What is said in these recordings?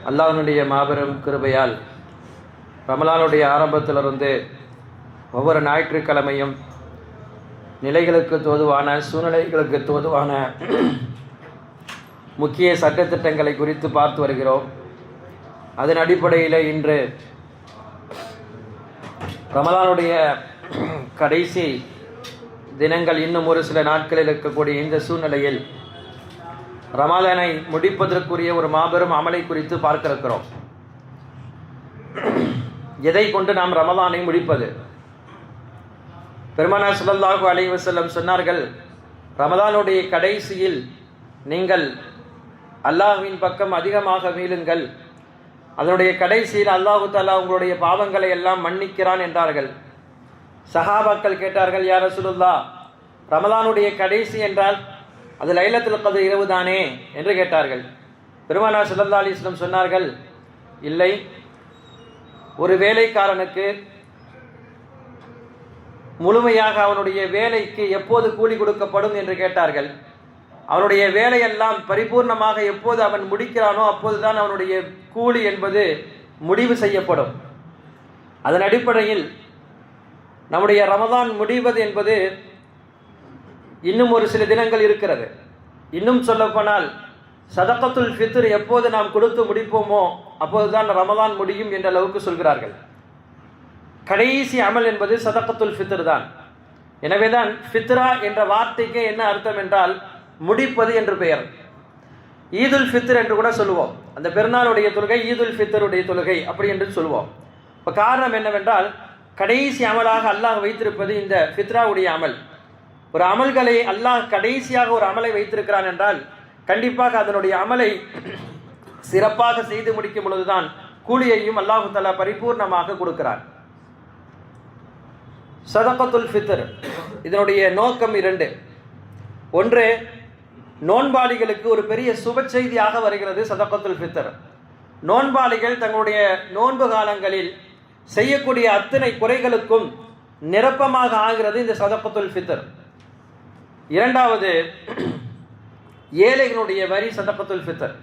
அல்லாஹ்வுடைய மாபெரும் கிருபையால் ரமலானுடைய ஆரம்பத்திலிருந்து ஒவ்வொரு ஞாயிற்றுக்கிழமையும் நிலைகளுக்கு தோதுவான சூழ்நிலைகளுக்கு தோதுவான முக்கிய சட்டத்திட்டங்களை குறித்து பார்த்து வருகிறோம். அதன் அடிப்படையில் இன்று ரமலானுடைய கடைசி தினங்கள் இன்னும் ஒரு சில நாட்களில் இருக்கக்கூடிய இந்த சூழ்நிலையில் ரமலானை முடிப்பதற்குரிய ஒரு மாபெரும் அமலை குறித்து பார்க்க இருக்கிறோம். எதை கொண்டு நாம் ரமலானை முடிப்பது? பெருமானார் ஸல்லல்லாஹு அலைஹி வஸல்லம் சொன்னார்கள், ரமலானுடைய கடைசியில் நீங்கள் அல்லாஹ்வின் பக்கம் அதிகமாக மீளுங்கள். அதனுடைய கடைசியில் அல்லாஹு தஆலா உங்களுடைய பாவங்களை எல்லாம் மன்னிக்கிறான் என்றார்கள். சஹாபாக்கள் கேட்டார்கள், யா ரசூலுல்லாஹ், ரமலானுடைய கடைசி என்றால் அது லைலத்துல் கத்ர் இரவு தானே என்று கேட்டார்கள். பெருமானார் ஸல்லல்லாஹு அலைஹி வஸல்லம் சொன்னார்கள், இல்லை, ஒரு வேலைக்காரனுக்கு முழுமையாக அவனுடைய வேலைக்கு எப்போது கூலி கொடுக்கப்படும் என்று கேட்டார்கள். அவனுடைய வேலையெல்லாம் பரிபூர்ணமாக எப்போது அவன் முடிக்கிறானோ அப்போதுதான் அவனுடைய கூலி என்பது முடிவு செய்யப்படும். அதன் அடிப்படையில் நம்முடைய ரமலான் முடிவது என்பது இன்னும் ஒரு சில தினங்கள் இருக்கிறது. இன்னும் சொல்லப்போனால் சதகத்துல் ஃபித்ர் எப்போது நாம் கொடுத்து முடிப்போமோ அப்போதுதான் ரமலான் முடியும் என்ற அளவுக்கு சொல்கிறார்கள். கடைசி அமல் என்பது சதகத்துல் ஃபித்ர் தான். எனவேதான் ஃபித்ரா என்ற வார்த்தைக்கு என்ன அர்த்தம் என்றால் முடிப்பது என்று பெயர். ஈதுல் ஃபித்ர் என்று கூட சொல்லுவோம். அந்த பெருநாளுடைய தொழுகை ஈதுல் ஃபித்ருடைய தொழுகை அப்படி என்று சொல்லுவோம். இப்போ காரணம் என்னவென்றால் கடைசி அமலாக அல்லாஹ் வைத்திருப்பது இந்த ஃபித்ராவுடைய அமல். ஒரு அமல்களை அல்லாஹ் கடைசியாக ஒரு அமலை வைத்திருக்கிறான் என்றால் கண்டிப்பாக அதனுடைய அமலை சிறப்பாக செய்து முடிக்கும் பொழுதுதான் கூலியையும் அல்லாஹு தஆலா பரிபூர்ணமாக கொடுக்கிறார். சதகத்துல் ஃபித்ர் இதனுடைய நோக்கம் இரண்டு. ஒன்று, நோன்பாளிகளுக்கு ஒரு பெரிய சுப செய்தியாக வருகிறது சதகத்துல் ஃபித்ர். நோன்பாளிகள் தங்களுடைய நோன்பு காலங்களில் செய்யக்கூடிய அத்தனை குறைகளுக்கும் நிரப்பமாக ஆகிறது இந்த சதகத்துல் ஃபித்ர். இரண்டாவது, ஏழைகளுடைய வரி சதகத்துல் ஃபித்ர்.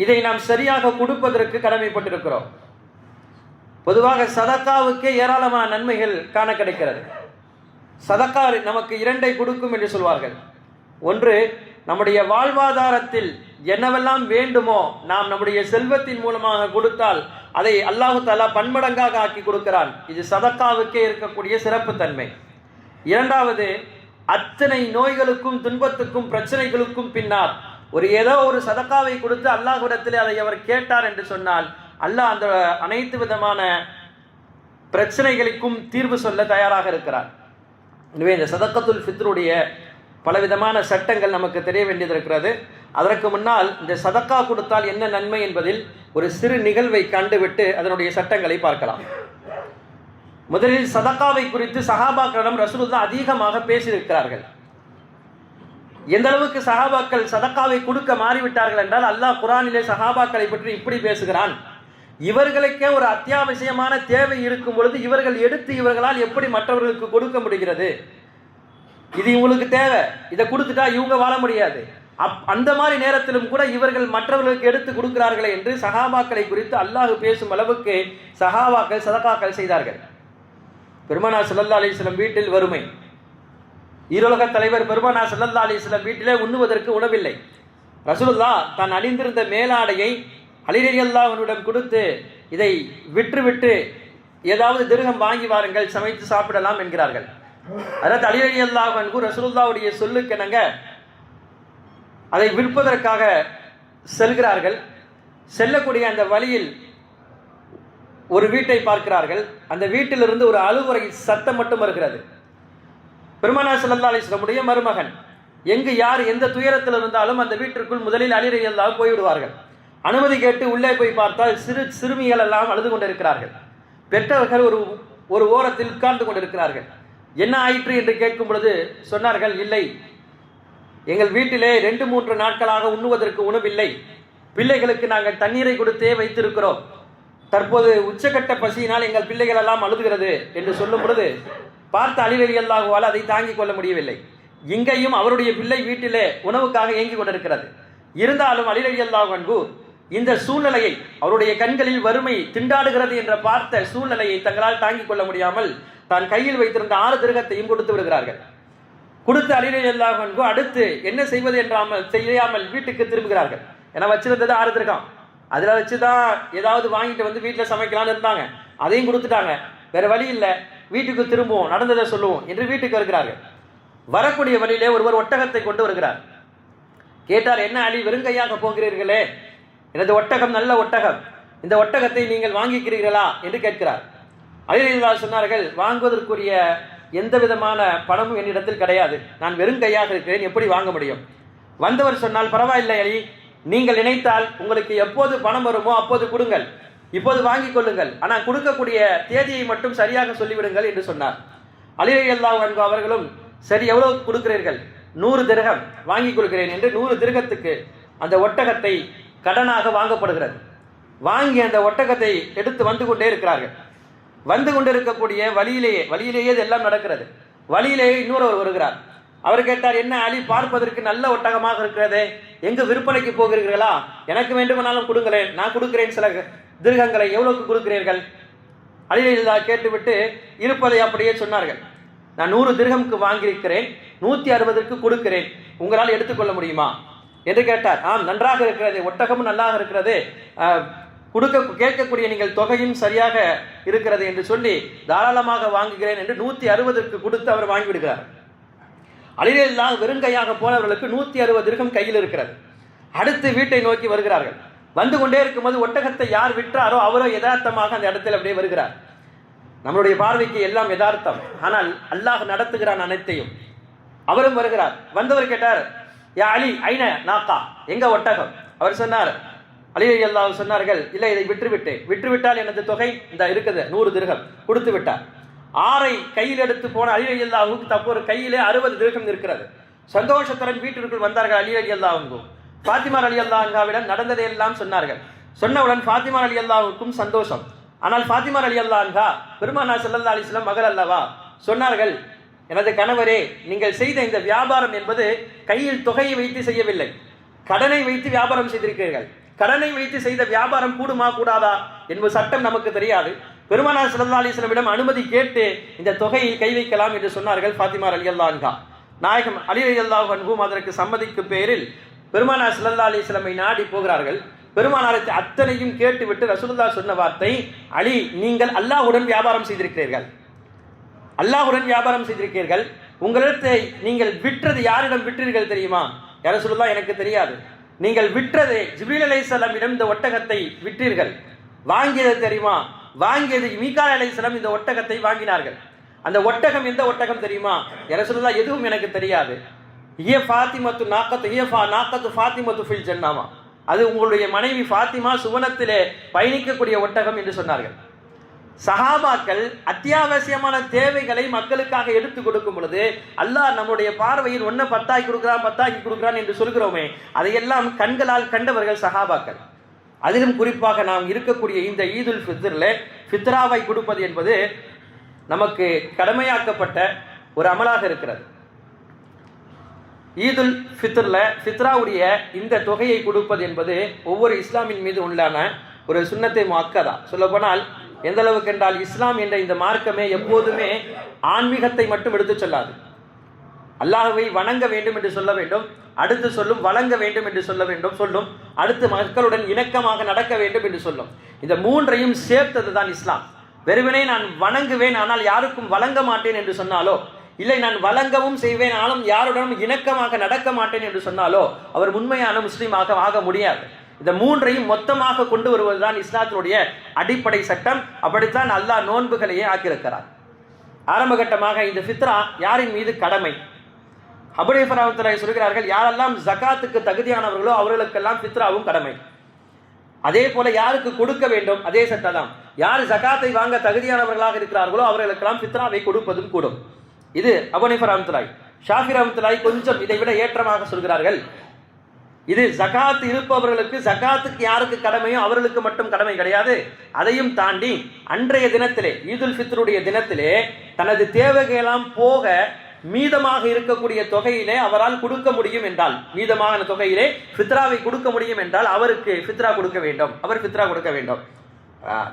இதை நாம் சரியாக கொடுப்பதற்கு கடமைப்பட்டிருக்கிறோம். பொதுவாக சதக்காவுக்கே ஏராளமான நன்மைகள் காண கிடைக்கிறது. சதக்கா நமக்கு இரண்டை கொடுக்கும் என்று சொல்வார்கள். ஒன்று, நம்முடைய வாழ்வாதாரத்தில் என்னவெல்லாம் வேண்டுமோ நாம் நம்முடைய செல்வத்தின் மூலமாக கொடுத்தால் அதை அல்லாஹு தஆலா பன்மடங்காக ஆக்கி கொடுக்கிறான். இது சதக்காவுக்கே இருக்கக்கூடிய சிறப்பு தன்மை. இரண்டாவது, அத்தனை நோய்களுக்கும் துன்பத்துக்கும் பிரச்சனைகளுக்கும் பின்னால் ஏதோ ஒரு சதக்காவை கொடுத்து அல்லாஹ்விடத்திலே அதை அவர் கேட்டார் என்று சொன்னால் அல்லாஹ் அந்த அனைத்து விதமான பிரச்சனைகளுக்கும் தீர்வு சொல்ல தயாராக இருக்கிறார். எனவே இந்த சதகத்துல் ஃபித்ருடைய பலவிதமான சட்டங்கள் நமக்கு தெரிய வேண்டியது இருக்கிறது. அதற்கு முன்னால் இந்த சதக்கா கொடுத்தால் என்ன நன்மை என்பதில் ஒரு சிறு நிகழ்வை கண்டுவிட்டு அதனுடைய சட்டங்களை பார்க்கலாம். முதலில் சதக்காவை குறித்து சஹாபாக்களிடம் ரசூலுல்லாஹ் அதிகமாக பேசியிருக்கிறார்கள். எந்த அளவுக்கு சஹாபாக்கள் சதக்காவை கொடுக்க மாறிவிட்டார்கள் என்றால் அல்லாஹ் குர்ஆனிலே சஹாபாக்களை பற்றி இப்படி பேசுகிறான், இவர்களுக்கே ஒரு அத்தியாவசியமான தேவை இருக்கும் பொழுது இவர்கள் எடுத்து இவர்களால் எப்படி மற்றவர்களுக்கு கொடுக்க முடிகிறது? இது இவங்களுக்கு தேவை, இதை கொடுத்துட்டா இவங்க வாழ முடியாது. அந்த மாதிரி நேரத்திலும் கூட இவர்கள் மற்றவர்களுக்கு எடுத்து கொடுக்கிறார்களே என்று சஹாபாக்களை குறித்து அல்லாஹ் பேசும் அளவுக்கு சஹாபாக்கள் சதக்காக்கள் செய்தார்கள். பெருமானார் ஸல்லல்லாஹு அலைஹி வஸல்லம் வீட்டில் வறுமை. ஈரோலக தலைவர் பெருமானார் ஸல்லல்லாஹு அலைஹி வஸல்லம் வீட்டிலே உண்ணுவதற்கு உணவில்லை. ரசூலுல்லாஹ் தான் அணிந்திருந்த மேலாடையை அலி ரலியல்லாஹு அன்ஹுவிடம் கொடுத்து இதை விற்றுவிட்டு ஏதாவது திர்ஹம் வாங்கி வாருங்கள், சமைத்து சாப்பிடலாம் என்கிறார்கள். அதற்கு அலி ரலியல்லாஹு அன்ஹு ரசூலுல்லாஹ்வுடைய சொல்லுக்கெனங்க அதை விற்பதற்காக செல்கிறார்கள். செல்லக்கூடிய அந்த வழியில் ஒரு வீட்டை பார்க்கிறார்கள். அந்த வீட்டிலிருந்து ஒரு அழுவுறை சத்தம் மட்டும் வருகிறது. பெருமானார் ஸல்லல்லாஹு அலைஹி வஸல்லம் மருமகன் எங்கு யார் எந்த துயரத்தில் இருந்தாலும் அந்த வீட்டிற்குள் முதலில் அலி ரலியல்லாஹு போய்விடுவார்கள். அனுமதி கேட்டு உள்ளே போய் பார்த்தால் சிறுமிகள் எல்லாம் அழுது கொண்டிருக்கிறார்கள். பெற்றவர்கள் ஒரு ஓரத்தில் உட்கார்ந்து கொண்டிருக்கிறார்கள். என்ன ஆயிற்று என்று கேட்கும் பொழுது சொன்னார்கள், இல்லை, எங்கள் வீட்டிலே 2-3 நாட்களாக உண்ணுவதற்கு உணவில்லை, பிள்ளைகளுக்கு நாங்கள் தண்ணீரை கொடுத்தே வைத்திருக்கிறோம், தற்போது உச்சகட்ட பசியினால் எங்கள் பிள்ளைகள் எல்லாம் அழுதுகிறது என்று சொல்லும் பொழுது பார்த்த அலி ரலியல்லாஹு அன்ஹு அதை தாங்கிக் கொள்ள முடியவில்லை. இங்கேயும் அவருடைய பிள்ளை வீட்டிலே உணவுக்காக ஏங்கி கொண்டிருக்கிறது. இருந்தாலும் அலி ரலியல்லாஹு அன்ஹு இந்த சூழ்நிலையை, அவருடைய கண்களில் வறுமை திண்டாடுகிறது என்ற பார்த்த சூழ்நிலையை தங்களால் தாங்கிக் கொள்ள முடியாமல் தான் கையில் வைத்திருந்த 6 திரகத்தையும் கொடுத்து விடுகிறார்கள். கொடுத்து அலி ரலியல்லாஹு அன்ஹு அடுத்து என்ன செய்வது என்றாமல் செய்யாமல் வீட்டுக்கு திரும்புகிறார்கள். ஏன்னா வச்சிருந்தது 6 திரகம், அதில் வச்சு தான் ஏதாவது வாங்கிட்டு வந்து வீட்டில் சமைக்கலாம்னு இருந்தாங்க. அதையும் கொடுத்துட்டாங்க. வேற வழி இல்லை, வீட்டுக்கு திரும்புவோம், நடந்ததை சொல்லுவோம் என்று வீட்டுக்கு வருகிறார்கள். வரக்கூடிய வழியிலே ஒருவர் ஒட்டகத்தை கொண்டு வருகிறார். கேட்டார், என்ன அலி வெறுங்கையாக போகிறீர்களே, எனது ஒட்டகம் நல்ல ஒட்டகம், இந்த ஒட்டகத்தை நீங்கள் வாங்கிக்கிறீர்களா என்று கேட்கிறார். அலி ரலியல்லாஹு சொன்னார்கள், வாங்குவதற்குரிய எந்த விதமான பணமும் என்னிடத்தில் கிடையாது, நான் வெறுங்கையாக இருக்கிறேன், எப்படி வாங்க முடியும்? வந்தவர் சொன்னால், பரவாயில்லை அலி, நீங்கள் நினைத்தால் உங்களுக்கு எப்போது பணம் வருமோ அப்போது கொடுங்கள், இப்போது வாங்கிக் கொள்ளுங்கள், ஆனால் கொடுக்கக்கூடிய தேதியை மட்டும் சரியாக சொல்லிவிடுங்கள் என்று சொன்னார். அலி ரலியல்லாஹு அன்ஹு அவர்களும், சரி எவ்வளவு கொடுக்கிறீர்கள்? 100 திரகம் வாங்கிக் கொடுக்கிறேன் என்று 100 திரகத்துக்கு அந்த ஒட்டகத்தை கடனாக வாங்கப்படுகிறது. வாங்கி அந்த ஒட்டகத்தை எடுத்து வந்து கொண்டே இருக்கிறார்கள். வந்து கொண்டிருக்கக்கூடிய வழியிலேயே இதெல்லாம் நடக்கிறது. வழியிலேயே இன்னொருவர் வருகிறார். அவர் கேட்டார், என்ன அலி, பார்ப்பதற்கு நல்ல ஒட்டகமாக இருக்கிறதே, எங்கு விற்பனைக்கு போகிறீர்களா? எனக்கு வேண்டுமானாலும் கொடுங்களேன், நான் கொடுக்கிறேன் சில திரகங்களை, எவ்வளவுக்கு கொடுக்கிறீர்கள்? அலி ரலியல்லாஹு கேட்டுவிட்டு இருப்பதை அப்படியே சொன்னார்கள். நான் 100 திரகம்க்கு வாங்கியிருக்கிறேன், 160க்கு கொடுக்கிறேன், உங்களால் எடுத்துக்கொள்ள முடியுமா என்று கேட்டார். ஆம், நன்றாக இருக்கிறது, ஒட்டகமும் நல்லாக இருக்கிறது, கேட்கக்கூடிய நீங்கள் தொகையும் சரியாக இருக்கிறது என்று சொல்லி தாராளமாக வாங்குகிறேன் என்று 160க்கு கொடுத்து அவர் வாங்கிவிடுகிறார். அலி ரலியல்லாஹு வெறுங்கையாக போனவர்களுக்கு 160 திரகம் கையில் இருக்கிறது. அடுத்து வீட்டை நோக்கி வருகிறார்கள். வந்து கொண்டே இருக்கும்போது ஒட்டகத்தை யார் விற்றாரோ அவரோ யதார்த்தமாக அந்த இடத்தில் அப்படியே வருகிறார். நம்மளுடைய பார்வைக்கு எல்லாம் யதார்த்தம், ஆனால் அல்லாஹ் நடத்துகிறான் அனைத்தையும். அவரும் வருகிறார். வந்தவர் கேட்டார், யா அலி ஐன நாக்கா, எங்க ஒட்டகம்? அவர் சொன்னார், அலி ரலியல்லாஹு சொன்னார்கள், இல்லை, இதை விட்டுவிட்டால் எனது தொகை இந்த இருக்குது 100 திரகம் கொடுத்து விட்டார். 6ஐ கையில் எடுத்து போன அலி ரலியல்லாஹுக்கு தப்பொரு கையிலே 60 திரகம் இருக்கிறது. சந்தோஷத்துடன் வீட்டிற்குள் வந்தார்கள் அலி ரலியல்லாஹு. ஃபாத்திமா ரலியல்லாஹு அன்ஹாவிடம் நடந்ததையெல்லாம் சொன்னார்கள். சொன்னவுடன் ஃபாத்திமா ரலியல்லாஹுக்கும் சந்தோஷம். ஆனால் ஃபாத்திமா ரலியல்லாஹு அன்ஹா பெருமானார் ஸல்லல்லாஹு அலைஹி வஸல்லம் மகள் அல்லவா, சொன்னார்கள், எனது கணவரே, நீங்கள் செய்த இந்த வியாபாரம் என்பது கையில் தொகையை வைத்து செய்யவில்லை, கடனை வைத்து வியாபாரம் செய்திருக்கிறீர்கள். கடனை வைத்து செய்த வியாபாரம் கூடுமா கூடாதா என்பது சட்டம் நமக்கு தெரியாது. பெருமானார் ஸல்லல்லாஹு அலைஹி வஸல்லம் அனுமதி கேட்டு இந்த தொகையில் கை வைக்கலாம் என்று சொன்னார்கள் ஃபாத்திமா ரலியல்லாஹு அன்ஹா. நாயகம் அலி ரலியல்லாஹு அன்ஹு அதற்கு சம்மதிக்கும் பேரில் பெருமானார் ஸல்லல்லாஹு அலைஹி வஸல்லம் நாடி போகிறார்கள். பெருமானாருக்கு அத்தனையும் கேட்டுவிட்டு ரசூலுல்லாஹ் சொன்ன வார்த்தை, அலி, நீங்கள் அல்லாஹ்வுடன் வியாபாரம் செய்திருக்கிறீர்கள், அல்லாஹ்வுடன் வியாபாரம் செய்திருக்கிறீர்கள். உங்களிடத்தை நீங்கள் விற்றது யாரிடம் விற்றீர்கள் தெரியுமா? யா ரசூலுல்லாஹ், எனக்கு தெரியாது. நீங்கள் விற்றது ஜிப்ரீல் அலைஹிஸ்ஸலாமிடம் இந்த ஒட்டகத்தை விற்றீர்கள். வாங்கியது தெரியுமா? வாங்கியது மீகாயில் அலைஹிஸ்ஸலாம் இந்த ஒட்டகத்தை வாங்கினார்கள். அந்த ஒட்டகம் எந்த ஒட்டகம் தெரியுமா? யா ரசூலுல்லாஹ், எதுவும் எனக்கு தெரியாது. ஹிய ஃபாத்திமத்து நாக்கத்து, ஹிய நாக்கத்து ஃபாத்திமத்து ஃபில் ஜன்னாமா, அது உங்களுடைய மனைவி ஃபாத்திமா சுவனத்திலே பயணிக்கக்கூடிய ஒட்டகம் என்று சொன்னார்கள். சஹாபாக்கள் அத்தியாவசியமான தேவைகளை மக்களுக்காக எடுத்து கொடுக்கும் பொழுது அல்லாஹ் நம்முடைய பார்வையில் 1 10 கொடுக்கிறான் என்று சொல்கிறோமே, அதையெல்லாம் கண்களால் கண்டவர்கள் சஹாபாக்கள். அதிலும் குறிப்பாக நாம் இருக்கக்கூடிய இந்த ஈதுல் ஃபித்ரில் ஃபித்ராவை கொடுப்பது என்பது நமக்கு கடமையாக்கப்பட்ட ஒரு அமலாக இருக்கிறது. ஈதுல் ஃபித்ரில் ஃபித்ராவுடைய இந்த தொகையை கொடுப்பது என்பது ஒவ்வொரு இஸ்லாமின் மீது உள்ளான ஒரு சுன்னத்தை முஅக்கதா. சொல்லப்போனால் எந்த அளவுக்கு என்றால், இஸ்லாம் என்ற இந்த மார்க்கமே எப்போதுமே ஆன்மீகத்தை மட்டும் எடுத்து சொல்லாது. அல்லாஹ்வை வணங்க வேண்டும் என்று சொல்ல வேண்டும், அடுத்து சொல்லும் வழங்க வேண்டும் என்று சொல்லும், அடுத்து மக்களுடன் இணக்கமாக நடக்க வேண்டும் என்று சொல்லும். இந்த 3ஐயும் சேர்த்தது தான் இஸ்லாம். வெறுவனே நான் வணங்குவேன் ஆனால் யாருக்கும் வழங்க மாட்டேன் என்று சொன்னாலோ, இல்லை நான் வழங்கவும் செய்வேன் ஆனாலும் யாருடனும் இணக்கமாக நடக்க மாட்டேன் என்று சொன்னாலோ அவர் உண்மையான முஸ்லீமாக ஆக முடியாது. இந்த 3ஐயும் மொத்தமாக கொண்டு வருவதுதான் இஸ்லாத்தினுடைய அடிப்படை சட்டம். அப்படித்தான் அல்லாஹ் நோன்புகளையே ஆக்கியிருக்கிறார். ஆரம்ப கட்டமாக இந்த ஃபித்ரா யாரின் மீது கடமை? அபூ ஹனீஃபா ரஹ்மத்துல்லாஹி சொல்கிறார்கள், யாரெல்லாம் ஜகாத்துக்கு தகுதியானவர்களோ அவர்களுக்கெல்லாம் ஃபித்ராவும் கடமை. அதே போல யாருக்கு கொடுக்க வேண்டும் அதே சட்டம் தான். யார் ஜகாத்தை வாங்க தகுதியானவர்களாக இருக்கிறார்களோ அவர்களுக்கெல்லாம் ஃபித்ராவை கொடுப்பதும் கூடும். இது அபூ ஹனீஃபா ரஹ்மத்துல்லாஹி. ஷாஃபி ரஹ்மத்துல்லாஹி கொஞ்சம் இதை விட ஏற்றமாக சொல்கிறார்கள். இது ஜகாத் இருப்பவர்களுக்கு, ஜகாத்துக்கு யாருக்கு கடமையோ அவர்களுக்கு மட்டும் கடமை கிடையாது. அதையும் தாண்டி அன்றைய தினத்திலே, ஈதுல் ஃபித்ருடைய தினத்திலே தனது தேவைகளெல்லாம் போக மீதமாக இருக்கக்கூடிய தொகையிலே அவரால் கொடுக்க முடியும் என்றால், மீதமான தொகையிலே ஃபித்ராவை கொடுக்க முடியும் என்றால் அவருக்கு ஃபித்ரா கொடுக்க வேண்டும். அவர் ஃபித்ரா கொடுக்க வேண்டும்.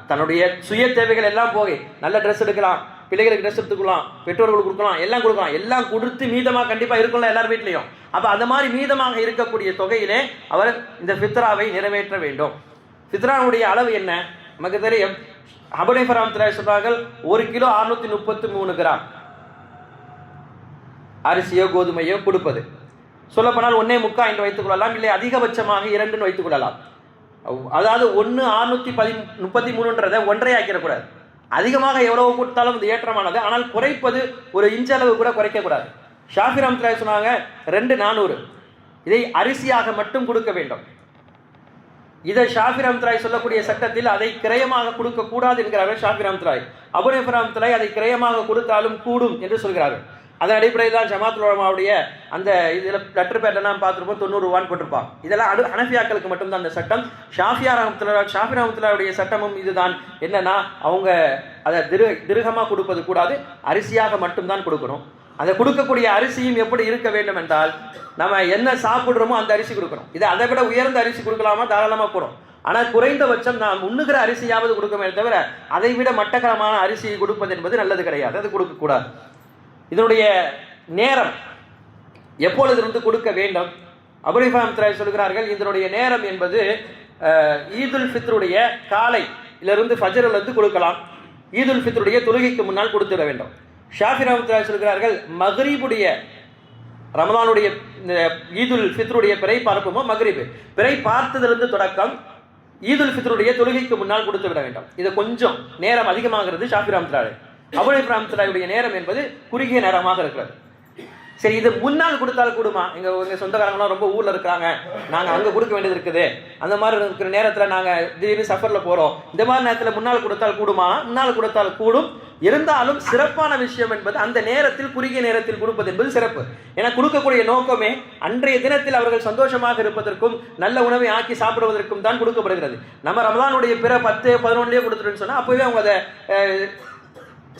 தன்னுடைய சுய தேவைகள் எல்லாம் போய் நல்ல ட்ரெஸ் எடுக்கலாம், பிள்ளைகளுக்கு ட்ரெஸ் எடுத்துக்கலாம், பெற்றோர்களுக்கு கொடுக்கலாம், எல்லாம் கொடுக்கலாம், எல்லாம் கொடுத்து மீதமாக கண்டிப்பாக இருக்கும்ல எல்லார் வீட்லையும். அப்போ அந்த மாதிரி மீதமாக இருக்கக்கூடிய தொகையிலே அவர் இந்த ஃபித்ராவை நிறைவேற்ற வேண்டும். ஃபித்ராவுடைய அளவு என்ன நமக்கு தெரியும். அபூ ஹனீஃபா ரஹ்மத்துல்லாஹி சொல்றார்கள் 1 கிலோ 633 கிராம் அரிசியோ கோதுமையோ கொடுப்பது. சொல்லப்போனால் 1.25 என்று வைத்துக் கொள்ளலாம், இல்லை அதிகபட்சமாக 2 வைத்துக் கொள்ளலாம். அதாவது 1 633 ஒன்றை ஆக்கிடக்கூடாது. அதிகமாக எவ்வளவு கொடுத்தாலும் இது ஏற்றமானது, ஆனால் குறைப்பது ஒரு இன்ச்சளவு கூட குறைக்கக்கூடாது. ஷாஃபி ரஹ்மத்துல்லாஹி சொன்னாங்க 2 400 இதை அரிசியாக மட்டும் கொடுக்க வேண்டும். இதை ஷாஃபி ரஹ்மத்துல்லாஹி சொல்லக்கூடிய சட்டத்தில் அதை கிரயமாக கொடுக்க கூடாது என்கிறார்கள் ஷாஃபி ரஹ்மத்துல்லாஹி. அபூ ஹனீஃபா ரஹ்மத்துல்லாஹி அதை கிரயமாக கொடுத்தாலும் கூடும் என்று சொல்கிறார்கள். அதன் அடிப்படையில் தான் ஜமாத்துல் உலமாவுடைய அந்த இதில் லெட்டர் பேட்டெல்லாம் பார்த்துருப்போம், 90 ரூபான்னு போட்டிருப்பான். இதெல்லாம் ஹனஃபியாக்களுக்கு மட்டும்தான் அந்த சட்டம். ஷாஃபி ரஹ்மத்துல்லாஹியுடைய சட்டமும் இதுதான். என்னன்னா அவங்க அதை திருகமாக கொடுப்பது கூடாது, அரிசியாக மட்டும்தான் கொடுக்கணும். அதை கொடுக்கக்கூடிய அரிசியும் எப்படி இருக்க வேண்டும் என்றால், நம்ம என்ன சாப்பிட்றோமோ அந்த அரிசி கொடுக்கணும். இது அதை விட உயர்ந்த அரிசி கொடுக்கலாமா, தாராளமாக போகிறோம். ஆனால் குறைந்தபட்சம் நாம் உண்ணுகிற அரிசியாவது கொடுக்கமே தவிர அதை விட மட்டகரமான அரிசியை கொடுப்பது என்பது நல்லது கிடையாது, அது கொடுக்கக்கூடாது. இதனுடைய நேரம் எப்பொழுது கொடுக்க வேண்டும்? அபூ ஹனீஃபா ரஹ்மத்துல்லாஹி சொல்கிறார்கள், இதனுடைய நேரம் என்பது ஈதுல் ஃபித்ருடைய காலையிலிருந்து ஃபஜ்ரிலிருந்து கொடுக்கலாம். ஈதுல் ஃபித்ருடைய தொழுகைக்கு முன்னால் கொடுத்துட வேண்டும். ஷாஃபி ரஹ்மத்துல்லாஹி சொல்கிறார்கள், மக்ரிபுடைய ரமலானுடைய ஈதுல் ஃபித்ருடைய பிறை பார்ப்போமோ மக்ரிப் பிறை பார்த்ததிலிருந்து தொடக்கம் ஈதுல் ஃபித்ருடைய தொழுகைக்கு முன்னால் கொடுத்து விட வேண்டும். இது கொஞ்சம் நேரம் அதிகமாகிறது ஷாஃபி ரஹ்மத்துல்லாஹி. அபூ ஹனீஃபா ரஹ்மத்துல்லாஹியுடைய நேரம் என்பது குறுகிய நேரமாக இருக்கிறது. சரி, இது முன்னால் கொடுத்தால் கூடுமா? எங்க சொந்தக்காரங்களாம் ரொம்ப ஊர்ல இருக்கிறாங்க, நாங்க அங்க கொடுக்க வேண்டியது இருக்குது, அந்த மாதிரி இருக்கிற நேரத்துல நாங்க திடீர்னு சஃபர்ல போறோம், இந்த மாதிரி நேரத்துல முன்னால் கொடுத்தால் கூடுமா? முன்னால் கொடுத்தால் கூடும். இருந்தாலும் சிறப்பான விஷயம் என்பது அந்த நேரத்தில் குறுகிய நேரத்தில் கொடுப்பது என்பது சிறப்பு. ஏன்னா கொடுக்கக்கூடிய நோக்கமே அன்றைய தினத்தில் அவர்கள் சந்தோஷமாக இருப்பதற்கும் நல்ல உணவை ஆக்கி சாப்பிடுவதற்கும் தான் கொடுக்கப்படுகிறது. நம்ம ரமலானுடைய பிற 10 11 கொடுத்துருன்னு சொன்னா அப்பவே அவங்க அதை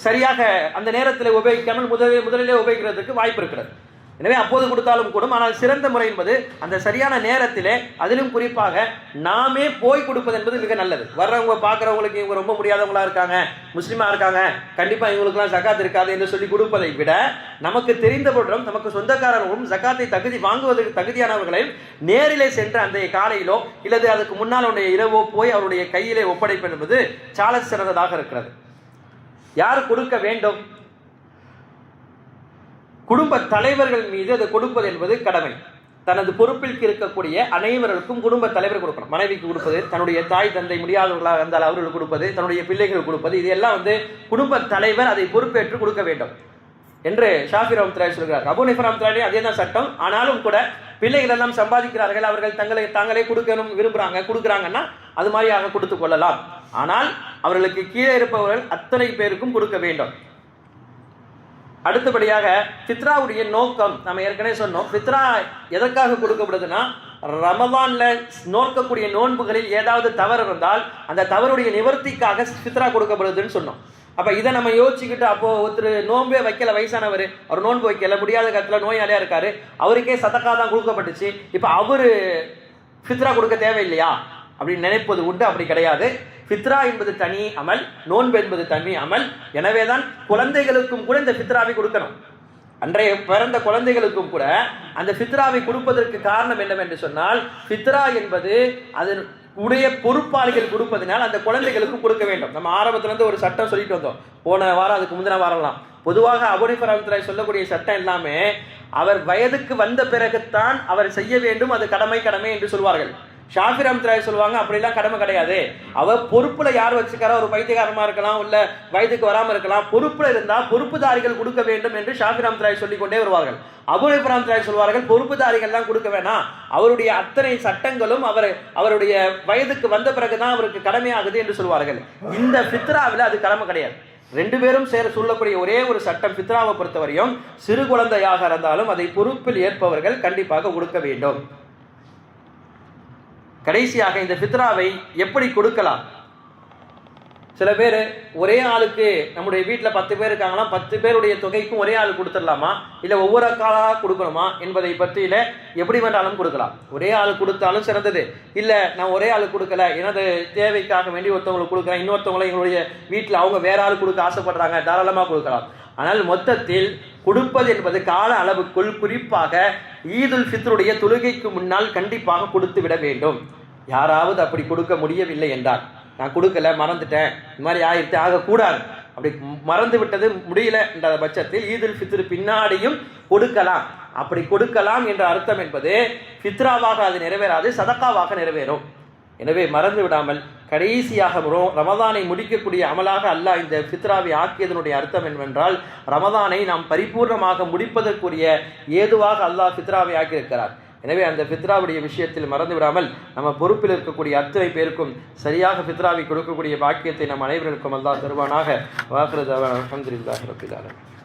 சரியாக அந்த நேரத்தில் உபயோகிக்காமல் முதலிலே உபயோகிக்கிறதுக்கு வாய்ப்பு இருக்கிறது. எனவே அப்போது கொடுத்தாலும் கூடும். ஆனால் சிறந்த முறை என்பது அந்த சரியான நேரத்திலே, அதிலும் குறிப்பாக நாமே போய் கொடுப்பது என்பது மிக நல்லது. வர்றவங்க பார்க்குறவங்களுக்கு இவங்க ரொம்ப முடியாதவங்களா இருக்காங்க, முஸ்லீமா இருக்காங்க, கண்டிப்பாக இவங்களுக்குலாம் ஜகாத் இருக்காது என்று சொல்லி கொடுப்பதை விட நமக்கு தெரிந்தவர்களும் நமக்கு சொந்தக்காரர்களும் ஜகாத்தை வாங்குவதற்கு தகுதியானவர்களையும் நேரிலே சென்று அந்த காலையிலோ இல்லது அதுக்கு முன்னால் இரவோ போய் அவருடைய கையிலே ஒப்படைப்பது என்பது சால சிறந்ததாக இருக்கிறது. யார் கொடுக்க வேண்டும்? குடும்ப தலைவர்கள் மீது அதை கொடுப்பது என்பது கடமை. தனது பொறுப்பில் இருக்கக்கூடிய அனைவருக்கும் குடும்ப தலைவர் கொடுக்கணும். மனைவிக்கு கொடுப்பது, தன்னுடைய தாய் தந்தை முடியாதவர்களாக இருந்தால் அவர்களுக்கு கொடுப்பது, தன்னுடைய பிள்ளைகள் கொடுப்பது, இது எல்லாம் குடும்ப தலைவர் அதை பொறுப்பேற்று கொடுக்க வேண்டும் என்று ஷாஃபி ரஹ்மத்துல்லாஹி சொல்கிறார். அபூ ஹனீஃபா ரஹ்மத்துல்லாஹி அதே தான் சட்டம். ஆனாலும் கூட பிள்ளைகள் எல்லாம் சம்பாதிக்கிறார்கள், அவர்கள் தாங்களே கொடுக்கணும் கொடுக்குறாங்கன்னா அது மாதிரியாக கொடுத்து கொள்ளலாம். ஆனால் அவர்களுக்கு கீழே இருப்பவர்கள் அத்தனை பேருக்கும் கொடுக்க வேண்டும். அடுத்தபடியாக ஃபித்ராவுடைய நோக்கம் நம்ம ஏற்கனவே சொன்னோம். ஃபித்ரா எதற்காக கொடுக்கப்படுதுன்னா, ரமலான்ல நோக்கக்கூடிய நோன்புகளில் ஏதாவது தவறு இருந்தால் அந்த தவறுடைய நிவர்த்திக்காக ஃபித்ரா கொடுக்கப்படுதுன்னு சொன்னோம். அப்ப இதை நம்ம யோசிச்சுக்கிட்டு, அப்போ ஒருத்தர் நோன்பே வைக்கல, வயசானவர், அவர் நோன்பு வைக்கல, முடியாத காலத்துல நோயாளியா இருக்காரு, அவருக்கே சதக்கா தான் கொடுக்கப்பட்டுச்சு, இப்ப அவரு ஃபித்ரா கொடுக்க தேவையில்லையா அப்படின்னு நினைப்பது உண்டு. அப்படி கிடையாது. ஃபித்ரா என்பது தனி அமல், நோன்பு என்பது தனி அமல். எனவேதான் குழந்தைகளுக்கும் கூட இந்த ஃபித்ராவை கொடுக்கணும். அன்றைய பிறந்த குழந்தைகளுக்கும் கூட அந்த ஃபித்ராவை கொடுப்பதற்கு காரணம் என்னவென்று சொன்னால், ஃபித்ரா என்பது அதன் உடைய பொறுப்பாளிகள் கொடுப்பதனால் அந்த குழந்தைகளுக்கும் கொடுக்க வேண்டும். நம்ம ஆரம்பத்திலிருந்து ஒரு சட்டம் சொல்லிட்டு வந்தோம், போன வாரம் அதுக்கு முந்தின வாரம்லாம். பொதுவாக அபூ ஹனீஃபா ரஹ்மத்துல்லாஹி சொல்லக்கூடிய சட்டம் எல்லாமே அவர் வயதுக்கு வந்த பிறகுத்தான் அவர் செய்ய வேண்டும், அது கடமை என்று சொல்வார்கள். ஷாஃபி ரஹ்மத்துல்லாஹி சொல்லுவாங்க, அப்படிலாம் கடமை கிடையாது. அவர் பொறுப்புல யார் வச்சுக்காரோ, ஒரு பைத்தியகாரமா இருக்கலாம், இல்ல வயதுக்கு வராம இருக்கலாம், பொறுப்புல இருந்தா பொறுப்புதாரிகள் கொடுக்க வேண்டும் என்று ஷாஃபி ரஹ்மத்துல்லாஹி சொல்லிக் கொண்டே வருவார்கள். அபூ ஹனீஃபா ரஹ்மத்துல்லாஹி சொல்வார்கள், பொறுப்புதாரிகள் தான் கொடுக்க வேணாம், அவருடைய அத்தனை சட்டங்களும் அவருடைய வயதுக்கு வந்த பிறகுதான் அவருக்கு கடமையாகுது என்று சொல்வார்கள். இந்த ஃபித்ராவில் அது கடமை கிடையாது. 2 பேரும் சொல்லக்கூடிய ஒரே ஒரு சட்டம் ஃபித்ராவை பொறுத்தவரையும், சிறு குழந்தையாக இருந்தாலும் அதை பொறுப்பில் ஏற்பவர்கள் கண்டிப்பாக கொடுக்க வேண்டும். கடைசியாக இந்த ஃபித்ராவை எப்படி கொடுக்கலாம்? சில பேர் ஒரே ஆளுக்கு, நம்முடைய வீட்டில் 10 பேர் இருக்காங்களா, 10 பேருடைய தொகைக்கும் ஒரே ஆள் கொடுத்துடலாமா, இல்லை ஒவ்வொரு காலாக கொடுக்கணுமா என்பதை பற்றியில் எப்படி வேண்டாலும் கொடுக்கலாம். ஒரே ஆள் கொடுத்தாலும் சிறந்தது. இல்லை நான் ஒரே ஆள் கொடுக்கல, எனது தேவைக்காக வேண்டி ஒருத்தவங்களுக்கு கொடுக்குறேன், இன்னொருத்தவங்களை எங்களுடைய வீட்டில் அவங்க வேற ஆள் கொடுக்க ஆசைப்படுறாங்க, தாராளமாக கொடுக்கலாம். ஆனால் மொத்தத்தில் கொடுப்பது என்பது கால அளவுக்குள், குறிப்பாக ஈதுல் ஃபித்ருடைய தொழுகைக்கு முன்னால் கண்டிப்பாக கொடுத்து விட வேண்டும். யாராவது அப்படி கொடுக்க முடியவில்லை என்றால், நான் கொடுக்கல மறந்துட்டேன், இந்த மாதிரி ஆயிரத்து ஆகக்கூடாது. அப்படி மறந்து விட்டது முடியல என்ற பட்சத்தில் ஈதுல் ஃபித்ர் பின்னாடியும் கொடுக்கலாம். அப்படி கொடுக்கலாம் என்ற அர்த்தம் என்பது ஃபித்ராவாக அது நிறைவேறாது, சதக்காவாக நிறைவேறும். எனவே மறந்து விடாமல் கடைசியாக ரமதானை முடிக்கக்கூடிய அமலாக அல்லாஹ் இந்த ஃபித்ராவை ஆக்கியதனுடைய அர்த்தம் என்னவென்றால், ரமதானை நாம் பரிபூர்ணமாக முடிப்பதற்குரிய ஏதுவாக அல்லாஹ் ஃபித்ராவை ஆக்கியிருக்கிறார். எனவே அந்த ஃபித்ராவுடைய விஷயத்தில் மறந்து விடாமல் நம்ம பொறுப்பில் இருக்கக்கூடிய அத்தனை பேருக்கும் சரியாக ஃபித்ராவை கொடுக்கக்கூடிய பாக்கியத்தை நம் அனைவருக்கும் அல்லாஹ் தருவானாக. வாக்கிறது அல்ஹம்துலில்லாஹி ரப்பில் ஆலமீன்.